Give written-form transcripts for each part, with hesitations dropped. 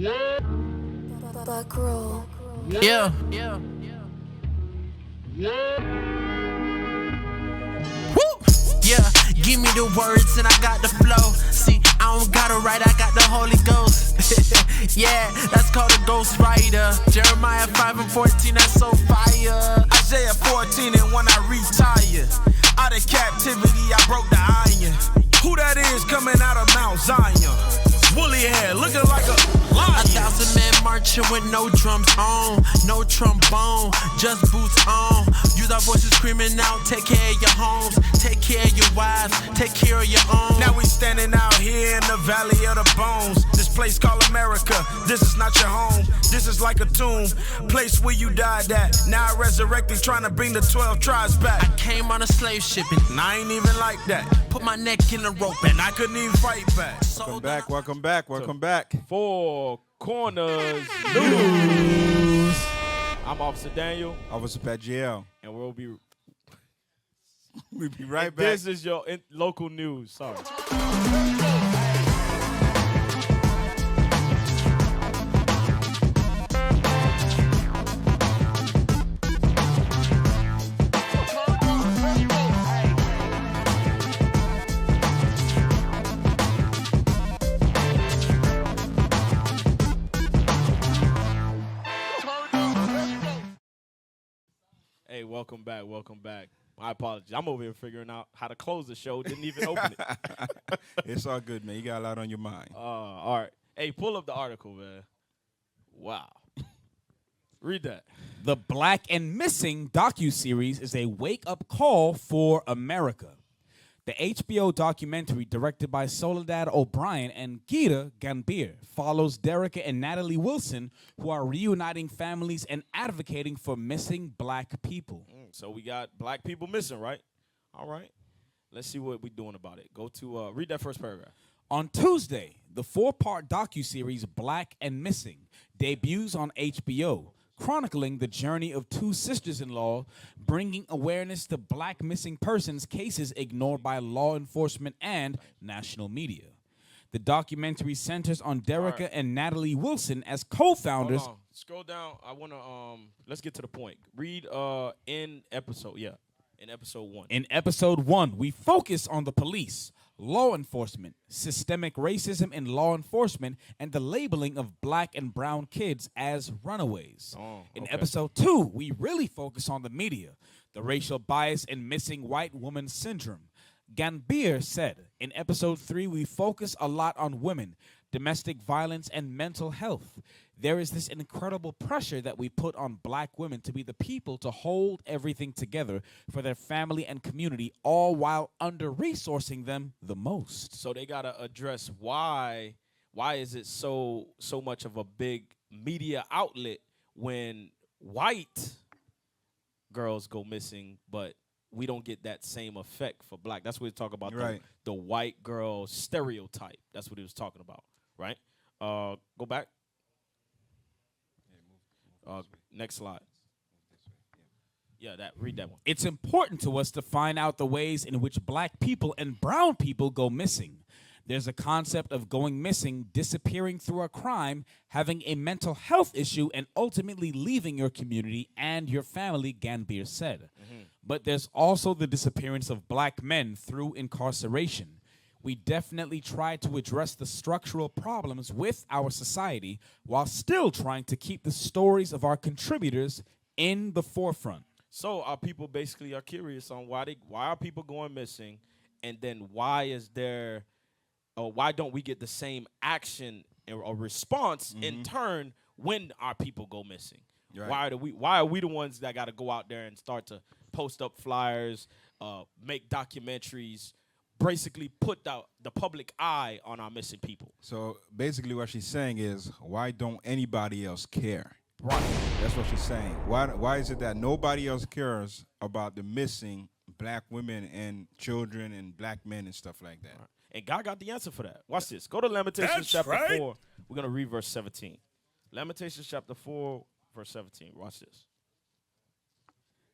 Buck roll. Yeah. Woo! Yeah, give me the words and I got the flow. See, I don't gotta write, I got the Holy Ghost. Yeah, that's called a ghost writer. Jeremiah 5:14, that's so fire. Isaiah 14, and when I retire, out of captivity I broke the iron. Who that is coming out of Mount Zion? Woolly hair, looking like a lion. 1,000 men marching with no drums on, no trombone, just boots on. Use our voices screaming out, take care of your homes, take care of your wives, take care of your own. Now we standing out here in the valley of the bones. This place called America, this is not your home. This is like a tomb, place where you died at. Now I resurrected, trying to bring the 12 tribes back. I came on a slave shipping, And I ain't even like that. put my neck in the rope, and I couldn't even fight back. Welcome back. Four Corners News. I'm Officer Daniel, Officer Pat GL. and we'll be right back. This is your local news. Sorry. Hey, welcome back. My apologies. I'm over here figuring out how to close the show. Didn't even open it. It's all good, man. You got a lot on your mind. All right. Hey, pull up the article, man. Wow. Read that. The Black and Missing docuseries is a wake-up call for America. The HBO documentary, directed by Soledad O'Brien and Gita Gambir, follows Derica and Natalie Wilson, who are reuniting families and advocating for missing black people. So we got black people missing, right? All right. Let's see what we're doing about it. Go to read that first paragraph. On Tuesday, the 4-part docuseries Black and Missing debuts on HBO, chronicling the journey of two sisters-in-law, bringing awareness to black missing persons cases ignored by law enforcement and national media. The documentary centers on Derica and Natalie Wilson as co-founders. Hold on. Scroll down. I want to, let's get to the point. Read in episode 1. In episode 1, we focus on the police, law enforcement, systemic racism in law enforcement, and the labeling of black and brown kids as runaways. In episode 2, we really focus on the media, the racial bias in missing white woman syndrome. Gambir said, in episode 3, we focus a lot on women, domestic violence, and mental health. There is this incredible pressure that we put on black women to be the people to hold everything together for their family and community, all while under-resourcing them the most. So they got to address why is it so much of a big media outlet when white girls go missing, but we don't get that same effect for black. That's what we talk about, right. the white girl stereotype. That's what he was talking about, right? Go back. Next slide. Yeah, read that one. It's important to us to find out the ways in which black people and brown people go missing. There's a concept of going missing, disappearing through a crime, having a mental health issue, and ultimately leaving your community and your family, Gambir said. But there's also the disappearance of black men through incarceration. We definitely try to address the structural problems with our society while still trying to keep the stories of our contributors in the forefront. So our people basically are curious on why are people going missing, and then why don't we get the same action or response in turn when our people go missing? Right. Why are we the ones that got to go out there and start to post up flyers, make documentaries, basically put the public eye on our missing people? So basically what she's saying is, why don't anybody else care? Right. That's what she's saying. Why is it that nobody else cares about the missing black women and children and black men and stuff like that? Right. And God got the answer for that. Watch this. Go to Lamentations chapter 4. We're going to read verse 17. Lamentations chapter 4, verse 17. Watch this.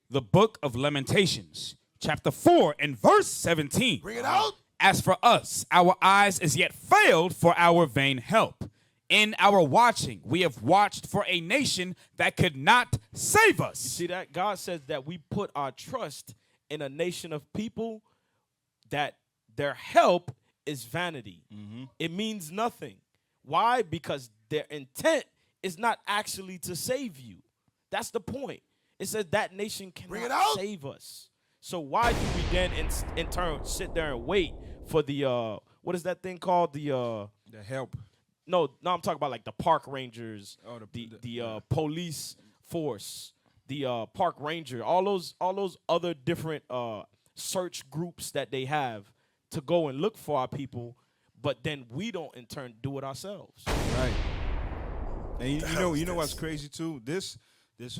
The book of Lamentations, chapter 4 and verse 17. Bring it out. As for us, our eyes as yet failed for our vain help. In our watching, we have watched for a nation that could not save us. You see that? God says that we put our trust in a nation of people that their help is vanity. It means nothing. Why? Because their intent is not actually to save you. That's the point. It says that nation cannot save us. So why do we then in turn sit there and wait for the what is that thing called? The help. No, I'm talking about like the park rangers, the police force, the park ranger, all those other different search groups that they have to go and look for our people, but then we don't in turn do it ourselves. Right. And you know what's crazy too? This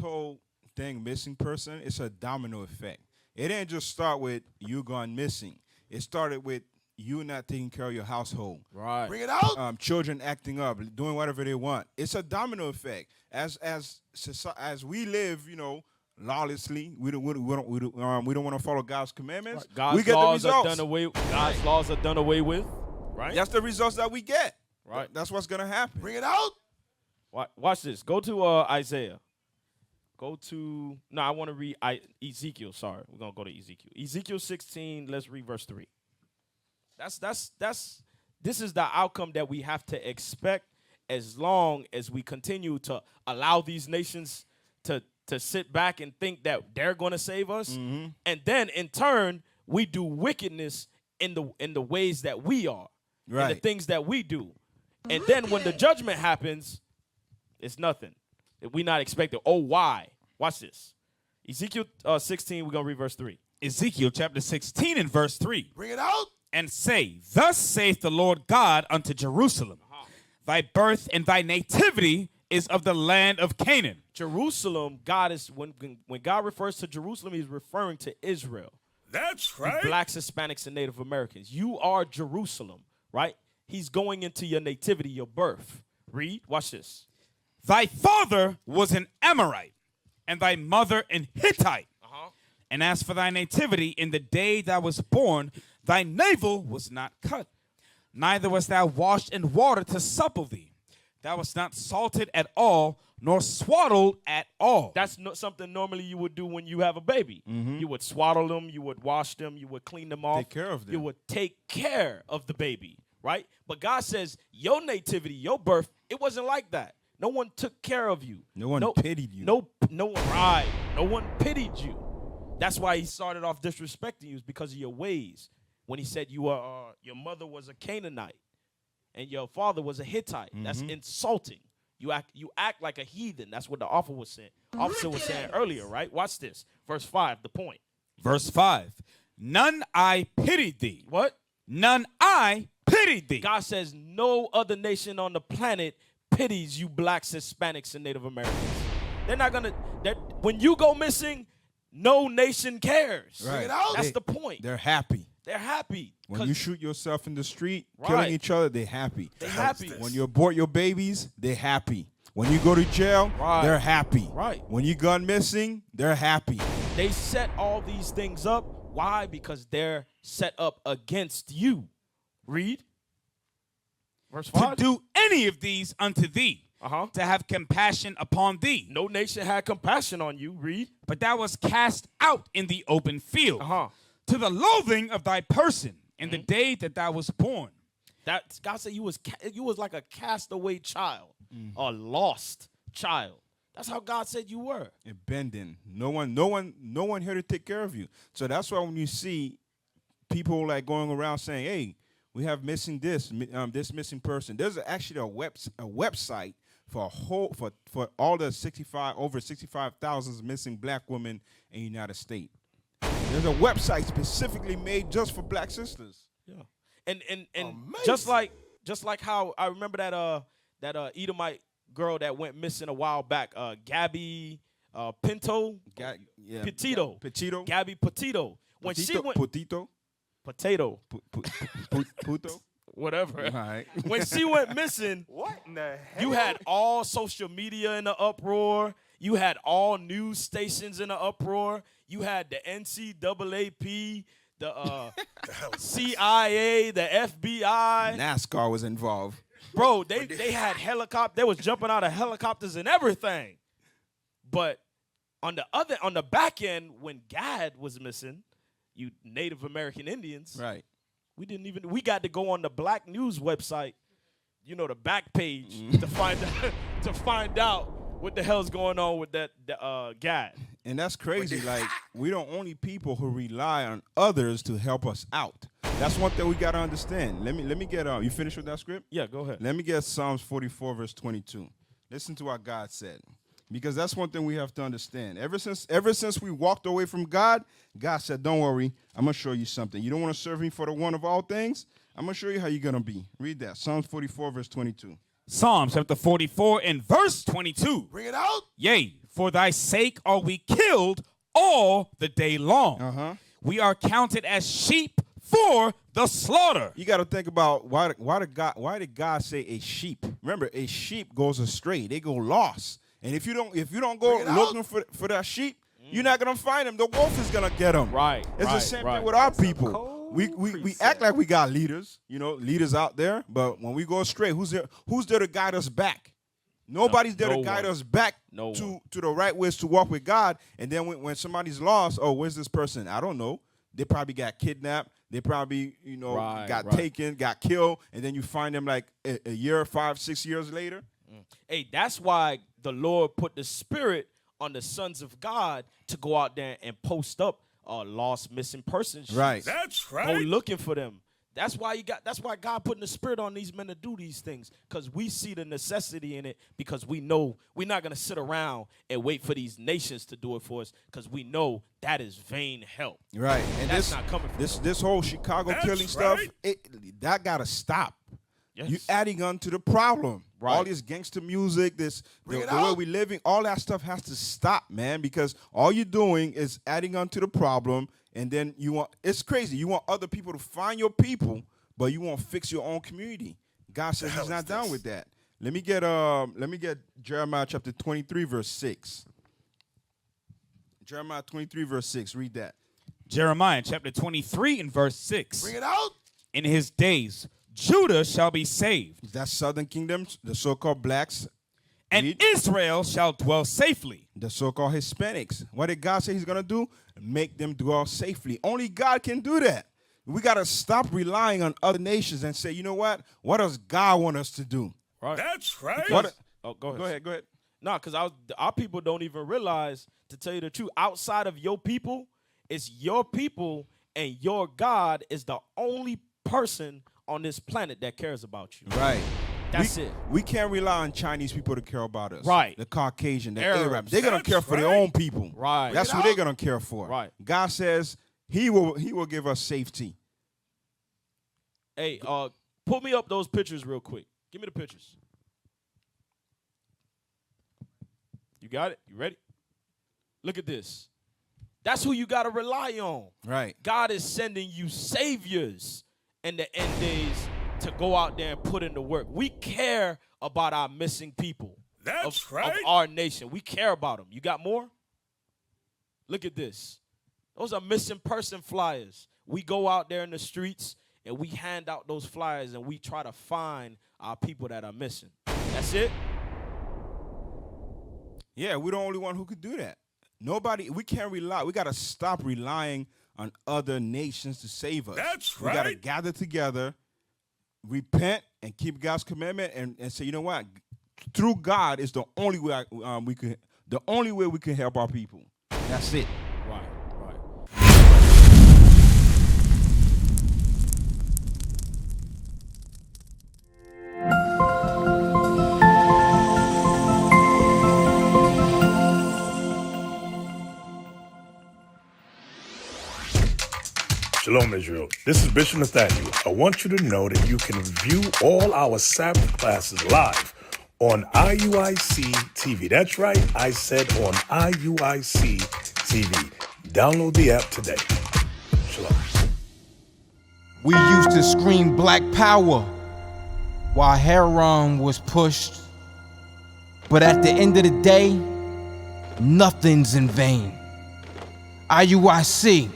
whole thing, missing person, it's a domino effect. It didn't just start with you gone missing. It started with you not taking care of your household. Right. Bring it out. Children acting up, doing whatever they want. It's a domino effect. As we live, lawlessly, we don't want to follow God's commandments. Right. God's we get laws the results. are done away. God's laws are done away with. Right. That's the results that we get. Right. That's what's gonna happen. Bring it out. Watch this. Go to Isaiah. I want to read Ezekiel. Sorry, we're gonna go to Ezekiel. Ezekiel 16. Let's read verse 3. This is the outcome that we have to expect as long as we continue to allow these nations to sit back and think that they're going to save us, and then in turn we do wickedness in the ways that we are, in the things that we do, and then when the judgment happens, it's nothing. We're not expecting. Oh, why? Watch this. Ezekiel 16. We're gonna read verse 3. Ezekiel chapter 16 and verse 3. Bring it out. And say, thus saith the Lord God unto Jerusalem, thy birth and thy nativity is of the land of Canaan. Jerusalem, God is when God refers to Jerusalem, he's referring to Israel. That's right. Blacks, Hispanics, and Native Americans. You are Jerusalem, right? He's going into your nativity, your birth. Read, watch this. Thy father was an Amorite, and thy mother an Hittite. And as for thy nativity, in the day thou was born, thy navel was not cut, neither was thou washed in water to supple thee. Thou wast not salted at all, nor swaddled at all. That's something normally you would do when you have a baby. You would swaddle them, you would wash them, you would clean them off. Take care of them. You would take care of the baby, right? But God says your nativity, your birth, it wasn't like that. No one took care of you. No one pitied you. No one, right. No one pitied you. That's why he started off disrespecting you, is because of your ways. When he said your mother was a Canaanite and your father was a Hittite, that's insulting. You act like a heathen. That's what the officer was saying earlier, right? Watch this. Verse 5, the point. Verse 5. None I pitied thee. What? None I pitied thee. God says no other nation on the planet pities you blacks, Hispanics, and Native Americans. They're not going to, when you go missing, no nation cares. Right. That's the point. They're happy. They're happy. When you shoot yourself in the street, Right. killing each other, they're happy. They're happy. When you abort your babies, they're happy. When you go to jail, Right. they're happy. Right. When you gone missing, they're happy. They set all these things up. Why? Because they're set up against you. Read. Verse 5. To do any of these unto thee, to have compassion upon thee. No nation had compassion on you. Read. But thou wast cast out in the open field, Uh-huh. to the loathing of thy person in the day that thou was born. That God said you was like a castaway child, a lost child. That's how God said you were. And bending. No one here to take care of you. So that's why when you see people like going around saying, "Hey, we have missing this missing person," there's actually a website for all the over 65,000 missing black women in the United States. There's a website specifically made just for black sisters. Yeah. And just like how I remember that Edomite girl that went missing a while back, Gabby Petito. Gabby Petito. When she went potato. Puto. Whatever. All right. When she went missing, What in the hell? you had all social media in the uproar. You had all news stations in the uproar. You had the NCAAP, the CIA, the FBI. NASCAR was involved. Bro, they had helicopters. They was jumping out of helicopters and everything. But on the back end, when Gad was missing, you Native American Indians, Right. we got to go on the Black News website, the back page to find out what the hell's going on with that Gad. And that's crazy. Like, we the only people who rely on others to help us out. That's one thing we gotta understand. Let me get you finished with that script? Yeah, go ahead. Let me get Psalms 44 verse 22. Listen to what God said, because that's one thing we have to understand. Ever since we walked away from God, God said, "Don't worry, I'm gonna show you something. You don't want to serve me for the one of all things? I'm gonna show you how you're gonna be." Read that, Psalms 44 verse 22. Psalms chapter 44 and verse 22. Bring it out. Yea, for thy sake are we killed all the day long. We are counted as sheep for the slaughter. You got to think about why did God say a sheep? Remember, a sheep goes astray; they go lost. And if you don't go looking for that sheep, you're not gonna find them. The wolf is gonna get them. Right. It's the same thing with our people. We act like we got leaders, leaders out there. But when we go astray, who's there to guide us back? Nobody's there to guide us back to the right ways to walk with God. And then when somebody's lost, oh, where's this person? I don't know. They probably got kidnapped. They probably, got taken, got killed, and then you find them like a year, 5, 6 years later. Hey, that's why the Lord put the Spirit on the sons of God to go out there and post up lost, missing persons. Right. That's right. Go looking for them. That's why God putting the Spirit on these men to do these things, because we see the necessity in it, because we know we're not going to sit around and wait for these nations to do it for us, because we know that is vain help. Right. And that's not coming from this whole Chicago killing stuff, that got to stop. Yes. You're adding on to the problem. Right. All this gangster music, the way we living, all that stuff has to stop, man, because all you're doing is adding on to the problem. And then it's crazy. You want other people to find your people, but you won't fix your own community. God says he's not down with that. Let me get Jeremiah chapter 23, verse 6. Jeremiah 23, verse 6. Read that. Jeremiah chapter 23 and verse 6. Bring it out. In his days, Judah shall be saved. That's southern kingdom, the so-called blacks. And Israel shall dwell safely. The so-called Hispanics. What did God say he's going to do? Make them dwell safely. Only God can do that. We got to stop relying on other nations and say, you know what? What does God want us to do? Right. That's right. Go ahead. Go ahead. No, because our people don't even realize, to tell you the truth, outside of your people, it's your people, and your God is the only person on this planet that cares about you. Right. That's it. We can't rely on Chinese people to care about us. Right. The Caucasian, the Arabs. Arabs. They're going to care for their own people. Right. That's who they're going to care for. Right. God says he will give us safety. Hey, pull me up those pictures real quick. Give me the pictures. You got it? You ready? Look at this. That's who you got to rely on. Right. God is sending you saviors in the end days to go out there and put in the work. We care about our missing people. That's of our nation. We care about them. You got more? Look at this. Those are missing person flyers. We go out there in the streets and we hand out those flyers and we try to find our people that are missing. That's it? Yeah, we're the only one who could do that. We can't rely. We got to stop relying on other nations to save us. That's right. We got to gather together, repent, and keep God's commandment, and say, you know what? Through God is the only way we can help our people. That's it. Right. Shalom, Israel. This is Bishop Nathaniel. I want you to know that you can view all our Sabbath classes live on IUIC TV. That's right, I said on IUIC TV. Download the app today. Shalom. We used to scream Black Power while Heron was pushed. But at the end of the day, nothing's in vain. IUIC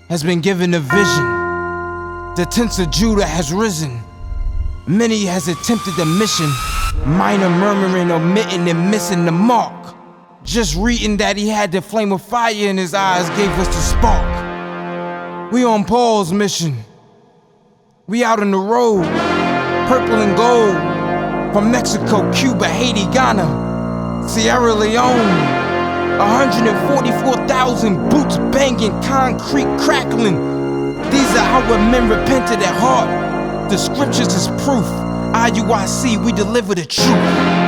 has been given a vision. The tents of Judah has risen. Many has attempted the mission, minor murmuring, omitting, and missing the mark. Just reading that he had the flame of fire in his eyes gave us the spark. We on Paul's mission. We out on the road, purple and gold, from Mexico, Cuba, Haiti, Ghana, Sierra Leone. 144,000 boots banging, concrete crackling. These are our men repented at heart. The scriptures is proof. IUIC, we deliver the truth.